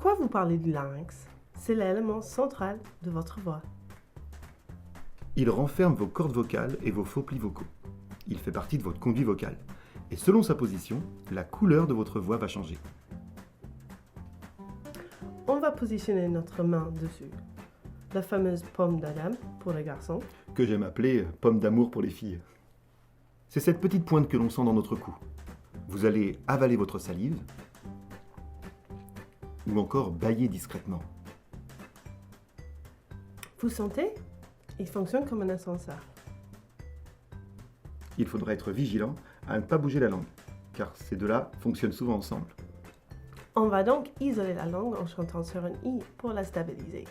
Pourquoi vous parlez du larynx? C'est l'élément central de votre voix. Il renferme vos cordes vocales et vos faux plis vocaux. Il fait partie de votre conduit vocal. Et selon sa position, la couleur de votre voix va changer. On va positionner notre main dessus. La fameuse pomme d'Adam pour les garçons. Que j'aime appeler pomme d'amour pour les filles. C'est cette petite pointe que l'on sent dans notre cou. Vous allez avaler votre salive ou encore bâiller discrètement. Vous sentez? Il fonctionne comme un ascenseur. Il faudra être vigilant à ne pas bouger la langue, car ces deux-là fonctionnent souvent ensemble. On va donc isoler la langue en chantant sur un i pour la stabiliser.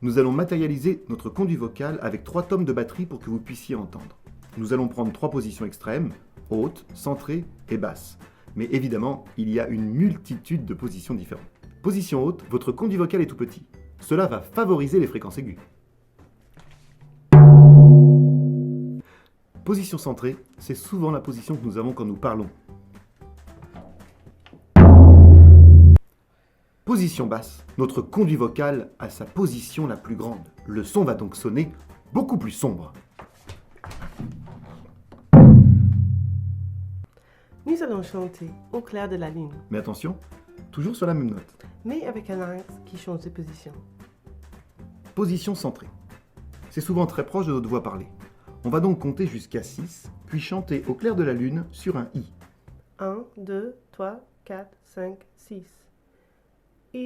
Nous allons matérialiser notre conduit vocal avec 3 tomes de batterie pour que vous puissiez entendre. Nous allons prendre 3 positions extrêmes, haute, centrée et basse. Mais évidemment, il y a une multitude de positions différentes. Position haute, votre conduit vocal est tout petit. Cela va favoriser les fréquences aiguës. Position centrée, c'est souvent la position que nous avons quand nous parlons. Position basse, notre conduit vocal a sa position la plus grande. Le son va donc sonner beaucoup plus sombre. Nous allons chanter au clair de la lune, Mais attention, toujours sur la même note. mais avec un larynx qui change de position. Position centrée. C'est souvent très proche de notre voix parlée. On va donc compter jusqu'à 6, puis chanter au clair de la lune sur un i. 1, 2, 3, 4, 5, 6. I.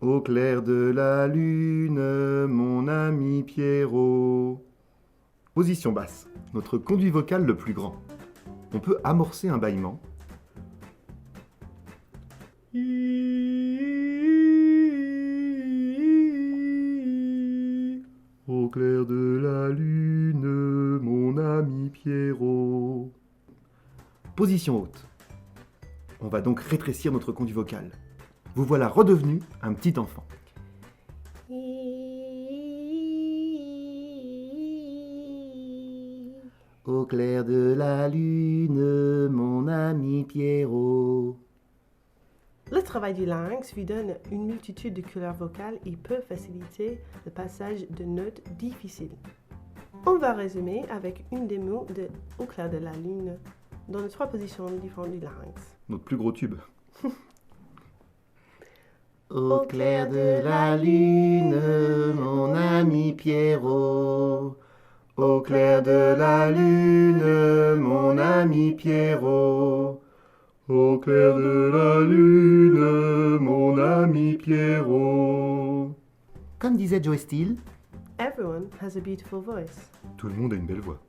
Au clair de la lune, mon ami Pierrot. Position basse, notre conduit vocal le plus grand. On peut amorcer un bâillement. Au clair de la lune, mon ami Pierrot. Position haute. On va donc rétrécir notre conduit vocal. Vous voilà redevenu un petit enfant. Au clair de la lune, mon ami Pierrot. Le travail du larynx lui donne une multitude de couleurs vocales et peut faciliter le passage de notes difficiles. On va résumer avec une démo de Au clair de la lune dans les 3 positions différentes du larynx. Notre plus gros tube. Au clair de la lune, mon ami Pierrot. Au clair de la lune, mon ami Pierrot. Au clair de la lune, mon ami Pierrot. Comme disait Joe Steele, Everyone has a beautiful voice. tout le monde a une belle voix.